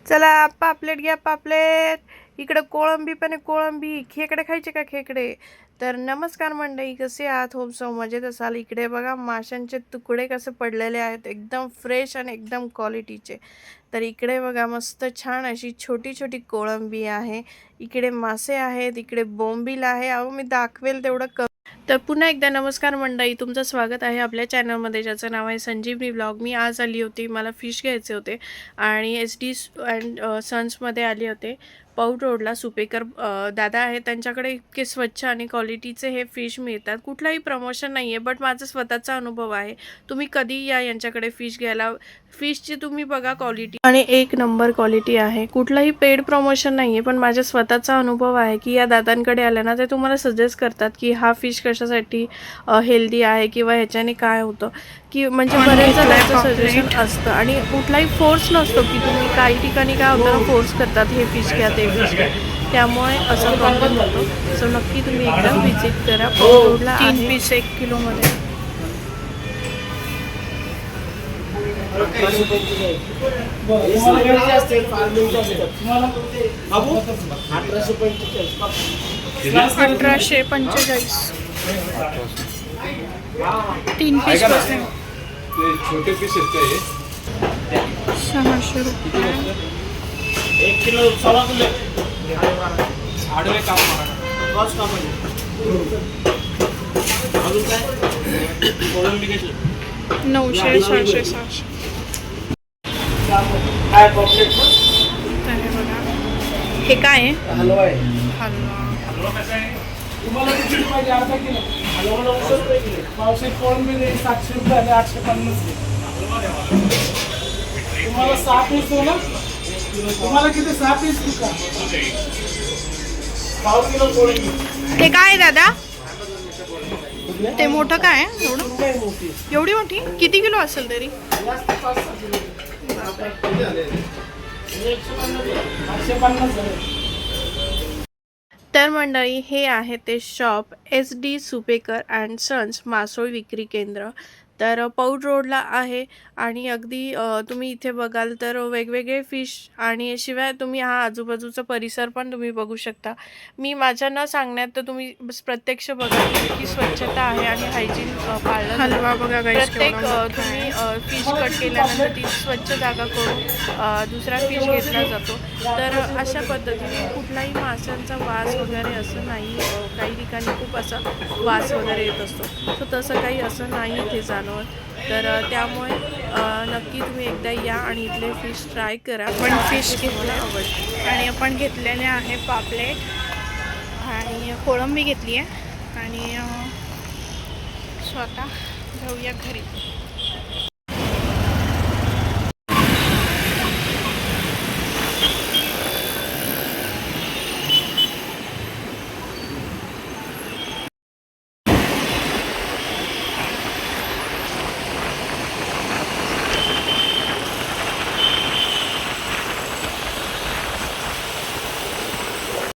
चला पापलेट घ्या पापलेट. इकडे कोळंबी पण आहे कोळंबी. खेकडे खायचे का खेकडे? तर नमस्कार मंडळी, कसे आहात? होप सो मजेत असाल. इकडे बघा माशांचे तुकडे कसे पडलेले आहेत, एकदम फ्रेश आणि एकदम क्वालिटीचे. तर इकडे बघा मस्त छान अशी छोटी छोटी कोळंबी आहे. इकडे मासे आहेत, इकडे बोंबील आहे. अहो मी दाखवेल तेवढं तर पुन्हा एकदा नमस्कार मंडळी, तुमचं स्वागत आहे आपल्या चॅनलमध्ये, ज्याचं नाव आहे संजीवनी ब्लॉग. मी आज आली होती, मला फिश घ्यायचे होते आणि SD अँड सन्समध्ये आले होते. पौट रोडला सुपेकर दादा आहे, त्यांच्याकडे इतके स्वच्छ आणि क्वालिटीचे हे फिश मिळतात. कुठलाही प्रमोशन नाही आहे, बट माझा स्वतःचा अनुभव आहे. तुम्ही कधी या यांच्याकडे फिश घ्यायला. फिशची तुम्ही बघा क्वालिटी आणि एक नंबर क्वालिटी आहे. कुठलाही पेड प्रमोशन नाही आहे, पण माझा स्वतःचा अनुभव आहे की या दादांकडे आल्या ना, ते तुम्हाला सजेस्ट करतात की हा फिश कशासाठी हेल्दी आहे किंवा ह्याच्याने काय होतं, की म्हणजे बरेच जणांचं सजेशन असतं आणि कुठलाही फोर्स नसतो की तुम्ही काही ठिकाणी काय होतं ना, फोर्स करतात हे फिश घ्या ते फिश घ्या, त्यामुळे असा प्रॉब्लेम होतो. सो नक्की तुम्ही एकदा व्हिजिट करा. रोडला 3 पीस 1 किलोमध्ये. 1845 3 पीस कसं? छोटे पीस आहेत 600 रुपये. 1 किलो सवा किलो आडवे काम कॉस्ट का अजून काय कोळंबी कशी 900 600 700. काय पॉपलेट तर हे बघा, हे काय आहे? हलवा आहे. हलवा. हलवा कसा आहे तुम्हाला किती पाहिजे? अर्धा किलो हलवा 900 रुपये किलो. पावशे कोळंबी 700 रुपये आणि 850. तुम्हाला 6 पीस हो ना? तुम्हाला किती 6 पीस का? पाव किलो कोळंबी. ते काय आहे दादा? ते मोठं काय आहे? एवढी मोठी किती किलो असेल तरी? जास्त 5-6 किलो. 850 झाले. तर मंडळी, हे आहे ते shop SD Supekar and sons मासोळी विक्री केंद्र. तर पौड रोडला आहे आणि अगदी तुम्ही इथे बघाल तर वेगवेगळे फिश आणि शिवाय तुम्ही हा आजूबाजूचा परिसर पण तुम्ही बघू शकता. मी माझ्या न सांगण्यात तर तुम्ही प्रत्यक्ष बघा की स्वच्छता आहे आणि हायजीन पाळलं. हलवा बघा, प्रत्येक तुम्ही फिश कट केल्यानंतर ती स्वच्छ जागा करून दुसरा फिश घेतला जातो. तर अशा पद्धतीने कुठलाही माशांचा वास वगैरे असं नाही. काही ठिकाणी खूप असा वास वगैरे येत असतो, सो तसं काही असं नाही इथे जाणवत. तर त्यामुळे नक्की तुम्ही एकदा या आणि इथले फिश ट्राय करा. आपण फिश घेतले आणि आपण घेतलेले आहे पापलेट आणि कोळंबी घेतली आहे आणि स्वतः जाऊया घरी.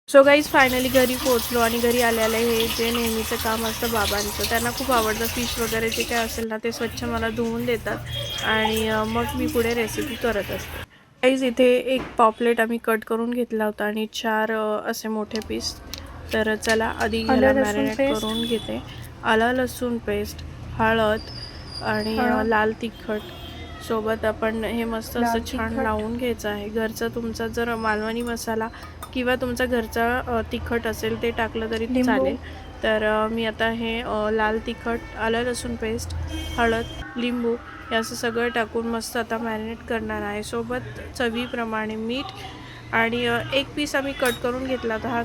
सो गाईज, फायनली घरी पोहोचलो आणि घरी आल्याला हे जे नेहमीचं काम असतं बाबांचं, त्यांना खूप आवडतं. फिश वगैरे जे काय असेल ना, ते स्वच्छ मला धुवून देतात आणि मग मी पुढे रेसिपी करत असते. गाईज, इथे एक पॉपलेट आम्ही कट करून घेतला होता आणि 4 असे मोठे पीस. तर चला आधी ह्याला मॅरिनेट करून घेते. आलं लसूण पेस्ट, हळद आणि लाल तिखट सोबत आपण हे मस्त असं छान लावून घ्यायचं आहे. घरचा तुमचा जर मालवणी मसाला किंवा तुमचा घरचा तिखट असेल ते टाकलं तरी चालेल. तर मी आता हे लाल तिखट, आलं लसूण पेस्ट, हळद, लिंबू हे असं सगळं टाकून मस्त आता मॅरिनेट करणार आहे. सोबत चवीप्रमाणे मीठ आणि एक पीस आम्ही कट करून घेतला होता. हा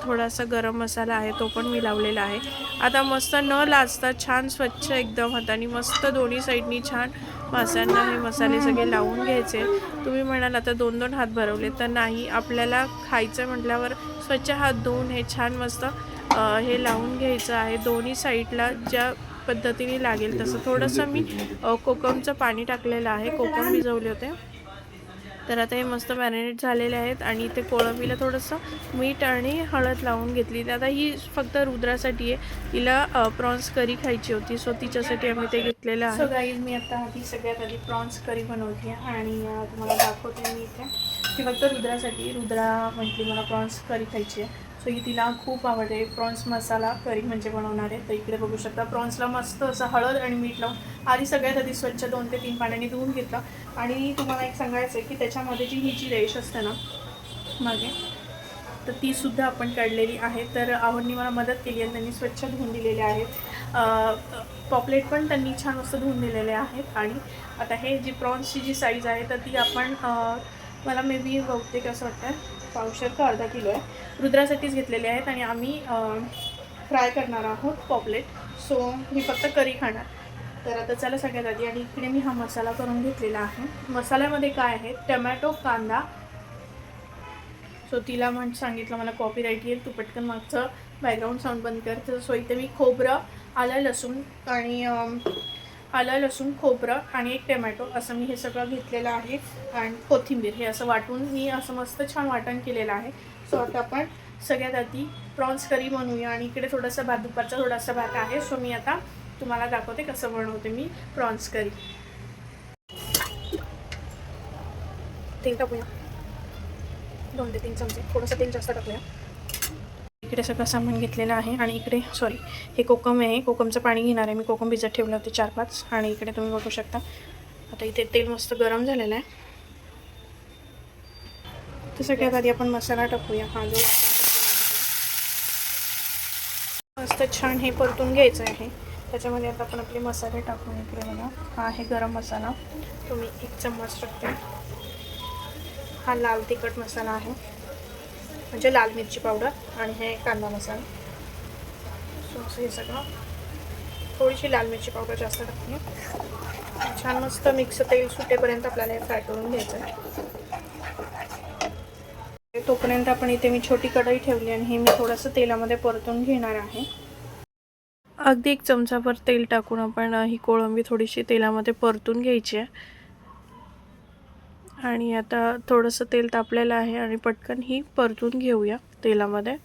थोडासा गरम मसाला आहे, तो पण मी लावलेला आहे. आता मस्त न लाजता छान स्वच्छ एकदम हाताने मस्त दोन्ही साईडनी छान माशांना हे मसाले सगळे लावून घ्यायचे. तुम्ही म्हणाल आता 2-2 हात भरवले, तर नाही, आपल्याला खायचं म्हटल्यावर स्वच्छ हात धुवून हे छान मस्त हे लावून घ्यायचं आहे. दोन्ही साईडला ज्या पद्धतीने लागेल तसं. थोडंसं मी कोकमचं पाणी टाकलेलं आहे, कोकम भिजवले होते तर आता हे मस्त मॅरिनेट झालेले आहेत आणि ते कोळंबीला थोडंसं मीठ आणि हळद लावून घेतली. आता ही फक्त रुद्रासाठी आहे, तिला प्रॉन्स करी खायची होती, सो तिच्यासाठी आम्ही ते घेतलेलं आहे. सो गाईज मी आता आधी सगळ्यात आधी प्रॉन्स करी बनवली आहे आणि तुम्हाला दाखवते मी इथे. ती फक्त रुद्रासाठी, रुद्रा म्हटली मला प्रॉन्स करी खायची आहे, सो ही तिला खूप आवडते. प्रॉन्स मसाला करी म्हणजे बनवणार आहे. तर इकडे बघू शकता प्रॉन्सला मस्त असं हळद आणि मीठ लावून आधी सगळ्यात आधी स्वच्छ 2 ते 3 पाण्याने धुवून घेतलं. आणि तुम्हाला एक सांगायचं आहे की त्याच्यामध्ये जी ही जी रेष असते ना मागे, तर तीसुद्धा आपण काढलेली आहे. तर आवडनी मला मदत केली आहे, त्यांनी स्वच्छ धुवून दिलेले आहेत. पॉपलेट पण त्यांनी छान मस्त धुवून दिलेले आहेत. आणि आता हे जी प्रॉन्सची जी साईज आहे तर ती आपण मला मे बी बहुतेक असं वाटतं पावशेर का अर्धा किलो आहे, रुद्रासाठीच घेतलेले आहेत. आणि आम्ही फ्राय करणार आहोत पॉपलेट, सो ही फक्त करी खाणार. तर आता चला सगळ्यात आधी, आणि इकडे मी हा मसाला करून घेतलेला आहे. मसाल्यामध्ये काय आहे, टमॅटो, कांदा. सो तिला सांगितलं मला कॉपीराईट येईल, तू पटकन मागचं बॅकग्राऊंड साऊंड बंद कर. सो इथे मी खोबरं, आलं लसूण खोबरं आणि एक टमॅटो असं मी हे सगळं घेतलेलं आहे. आणि कोथिंबीर हे असं वाटून मी असं मस्त छान वाटण केलेलं आहे. सो आता आपण सगळ्यात आधी प्रॉन्स करी बनवूया. आणि इकडे थोडासा भात, दुपारचा थोडासा भात आहे. सो मी आता तुम्हाला दाखवते कसं बनवते मी प्रॉन्स करी. तेल टाकूया 2 ते 3 चमचे, थोडंसं तेल जास्त टाकूया. इकडे सगळं सामान घेतलेलं आहे. आणि इकडे हे कोकम आहे, कोकमचं पाणी घेणार आहे मी. कोकम भिजत ठेवलं होते 4-5. आणि इकडे तुम्ही बघू शकता आता इथे तेल मस्त गरम झालेलं आहे. तर सगळ्यात आधी आपण मसाला टाकूया. हा जो मस्त छान हे परतून घ्यायचं आहे. त्याच्यामध्ये आता आपण आपले मसाले टाकून, इकडे बघा हा आहे गरम मसाला, तो मी 1 चम्मच टाकते. हा लाल तिखट मसाला आहे, म्हणजे लाल मिरची पावडर. आणि हे कांदा मसाला. सो असं हे सगळं, थोडीशी लाल मिरची पावडर जास्त टाकते. छान मस्त मिक्स तेल सुटेपर्यंत आपल्याला हे फ्राय करून घ्यायचं आहे. तोपर्यंत आपण इथे मी छोटी कढई ठेवली आणि हे मी थोडंसं तेलामध्ये परतून घेणार आहे. अगदी 1 चमचाभर तेल टाकून आपण ही कोळंबी थोडीशी तेलामध्ये परतून घ्यायची आहे. आणि आता थोडंसं तेल तापलेलं आहे आणि पटकन ही परतून घेऊया तेलामध्ये.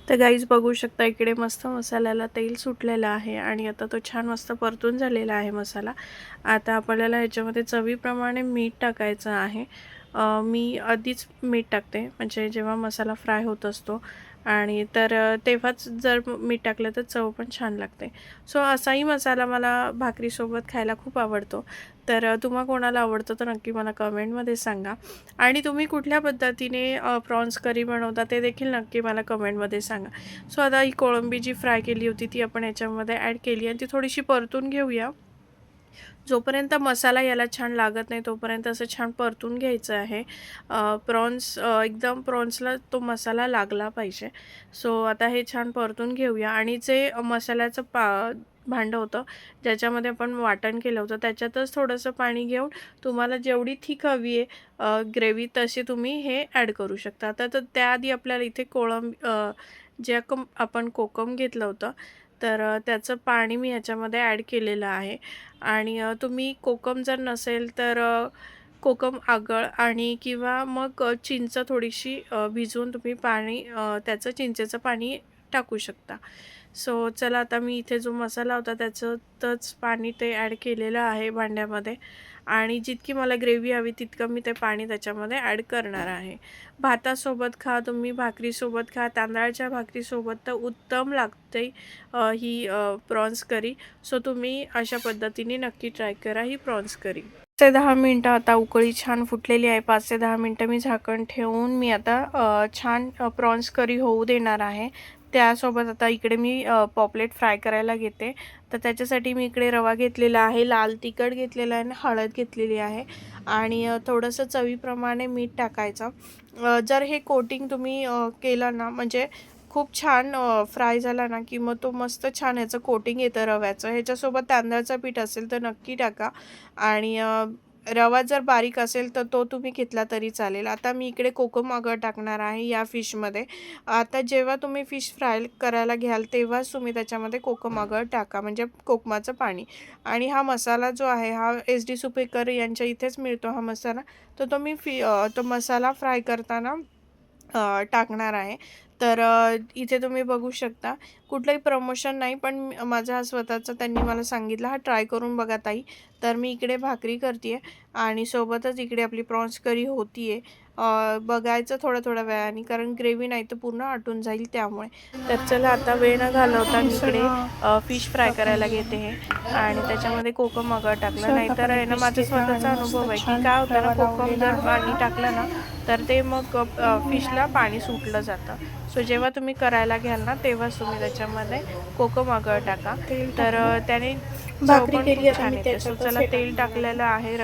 तर गाईज बघू शकता इकडे मस्त मसाल्याला तेल सुटलेलं आहे आणि आता तो छान मस्त परतून झालेला आहे मसाला. आता आपल्याला ह्याच्यामध्ये चवीप्रमाणे मीठ टाकायचं आहे. मी आधीच मीठ टाकते, म्हणजे जेव्हा मसाला फ्राय होत असतो आणि तर तेव्हाच जर मीठ टाकलं तर चव पण छान लागते. सो असाही मसाला मला भाकरीसोबत खायला खूप आवडतो. तर तुम्हा कोणाला आवडतं तर नक्की मला कमेंटमध्ये सांगा. आणि तुम्ही कुठल्या पद्धतीने प्रॉन्स करी बनवता ते देखील नक्की मला कमेंटमध्ये सांगा. सो आता ही कोळंबी जी फ्राय केली होती ती आपण याच्यामध्ये ॲड केली आणि ती थोडीशी परतून घेऊया. जोपर्यंत मसाला याला छान लागत नाही तोपर्यंत असं छान परतून घ्यायचं आहे. एकदम प्रॉन्सला तो मसाला लागला पाहिजे. सो आता हे छान परतून घेऊया. आणि जे मसाल्याचं भांडं होतं ज्याच्यामध्ये आपण वाटण केलं होतं त्याच्यातच थोडंसं पाणी घेऊन तुम्हाला जेवढी थिक हवी आहे ग्रेव्ही तशी तुम्ही हे ॲड करू शकता. आता तर त्याआधी आपल्याला इथे जे आपण कोकम घेतलं होतं तर त्याचं पाणी मी ह्याच्यामध्ये ॲड केलेलं आहे. आणि तुम्ही कोकम जर नसेल तर कोकम आगळ आणि किंवा मग चिंच थोडीशी भिजवून तुम्ही पाणी त्याचं चिंचेचं पाणी टाकू शकता. सो चला आता मी इथे जो मसाला होता त्याच्यातच पाणी ते ॲड केलेलं आहे भांड्यामध्ये. आणि जितकी मला ग्रेव्ही हवी तितकं मी ते पाणी त्याच्यामध्ये ॲड करणार आहे. भातासोबत खा तुम्ही, भाकरीसोबत खा, तांदळाच्या भाकरीसोबत तर उत्तम लागते ही प्रॉन्स करी. सो तुम्ही अशा पद्धतीने नक्की ट्राय करा ही प्रॉन्स करी. 5 ते 10 मिनटं आता उकळी छान फुटलेली आहे. 5 ते 10 मिनटं मी झाकण ठेवून मी आता छान प्रॉन्स करी होऊ देणार आहे. त्यासोबत आता इकडे मी पॉपलेट फ्राय करायला घेते. तर त्याच्यासाठी मी इकडे रवा घेतलेला आहे, लाल तिखट घेतलेला आहे आणि हळद घेतलेली आहे. आणि थोडंसं चवीप्रमाणे मीठ टाकायचं. जर हे कोटिंग तुम्ही केलं ना म्हणजे खूप छान फ्राय झाला ना की मग तो मस्त छान ह्याचं कोटिंग येतं रव्याचं. ह्याच्यासोबत तांदळाचं पीठ असेल तर नक्की टाका. आणि रवा जर बारीक असेल तर तो तुम्ही घेतला तरी चालेल. आता मी इकडे कोकम अगर टाकणार आहे या फिशमध्ये. आता जेव्हा तुम्ही फिश फ्राय करायला घ्याल तेव्हाच तुम्ही त्याच्यामध्ये कोकम अगर टाका, म्हणजे कोकमाचं पाणी. आणि हा मसाला जो आहे हा SD सुपेकर यांच्या इथेच मिळतो हा मसाला. तर तो मी तो मसाला फ्राय करताना टाकणार आहे. तर इथे तुम्ही बघू शकता, कुठलंही प्रमोशन नाही, पण माझा हा स्वतःचा त्यांनी मला सांगितलं, हा ट्राय करून बघा ताई. तर मी इकडे भाकरी करते आहे आणि सोबतच इकडे आपली प्रॉन्स करी होती आहे. बघायचं थोड्या वेळाने, कारण ग्रेव्ही नाही तर पूर्ण आटून जाईल त्यामुळे. तर चला आता वेळ न घालवता मी इकडे फिश फ्राय करायला घेते आहे आणि त्याच्यामध्ये कोकम अगर टाकलं. नाहीतर आहे ना, माझा स्वतःचा अनुभव आहे की काय होतं ना, कोकम जर पाणी टाकलं ना तर ते मग फिशला पाणी सुटलं जातं. सो जेव्हा तुम्ही करायला घ्याल ना तेव्हाच तुम्ही त्याच्यामध्ये कोकम अगर टाका. तर त्याने भाकरी पण केली खूप छान येते. सो चला तेल टाकलेलं आहे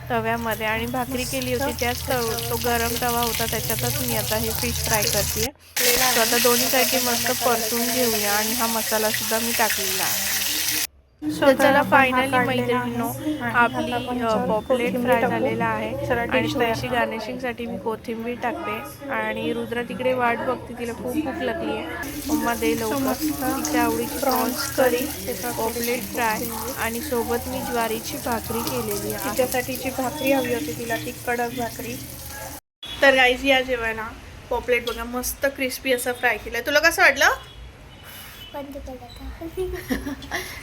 तव्यामध्ये आणि भाकरी केली होती त्याच तो गरम तवा होता त्याच्यातच मी आता हे फिश फ्राय करते आहे. सो आता दोन्ही साईडने मस्त परतून घेऊया आणि हा मसाला सुद्धा मी टाकलेला आहे. सो चला फायनली मैत्रिणींनो, आपली पॉपलेट फ्राय झालेला आहे आणि थोडीशी गार्निशिंगसाठी मी कोथिंबीर टाकते. आणि रुद्रा तिकडे वाट बघते, तिला खूप भूक लागली आहे. मम्मा दे लवकर. तिच्या आवडीची प्रॉन्स करी, पॉपलेट फ्राय आणि सोबत मी ज्वारीची भाकरी केलेली आहे. तिच्यासाठीची भाकरी हवी होती तिला, ती कडक भाकरी. तर गाईज या जेवायला पॉपलेट बघा मस्त क्रिस्पी असं फ्राय केलं. तुला कसं वाटलं?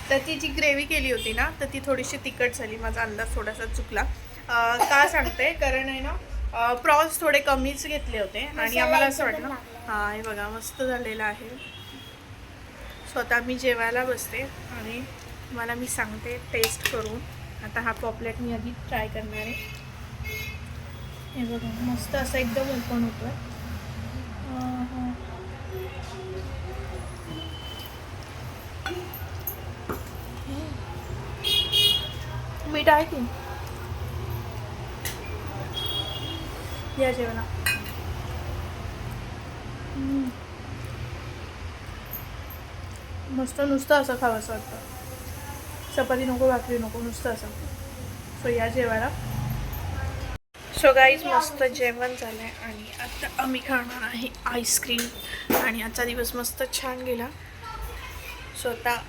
तर ती जी ग्रेव्ही केली होती ना तर ती थोडीशी तिखट झाली, माझा अंदाज थोडासा चुकला. का सांगते, कारण आहे ना प्रॉन्स थोडे कमीच घेतले होते आणि आम्हाला असं वाटलं हां हे बघा मस्त झालेलं आहे. स्वतः मी जेवायला बसते आणि मला मी सांगते टेस्ट करून. आता हा पॉपलेट मी आधी ट्राय करणार आहे. हे बघा मस्त असं एकदम ओपन होतो आहे. मीठ आहे की या जेवणा. मस्त नुसतं असं खावं असं वाटतं. चपाती नको, भाकरी नको, नुसतं असं. सो या जेवायला. सो गाईज मस्त जेवण झालं आहे आणि आता आम्ही खाणार आहे आईस्क्रीम. आणि आजचा दिवस मस्त छान गेला. सो आता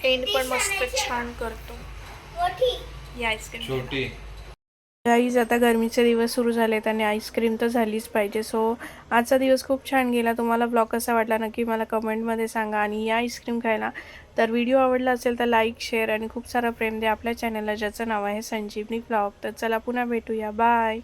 एंड पण मस्त छान करतो या आईस्क्रीम. छोटी गाईज आता गरमीचे दिवस सुरू झालेत आणि आईस्क्रीम तर झालीच पाहिजे. सो आजचा दिवस खूप छान गेला. तुम्हाला ब्लॉग कसा वाटला नक्की मला कमेंटमध्ये सांगा. आणि या आईस्क्रीम खायला तर व्हिडिओ आवडला असेल तर लाईक, शेअर आणि खूप सारं प्रेम द्या आपल्या चॅनलला, ज्याचं नाव आहे संजीवनी ब्लॉग. तर चला पुन्हा भेटूया. बाय.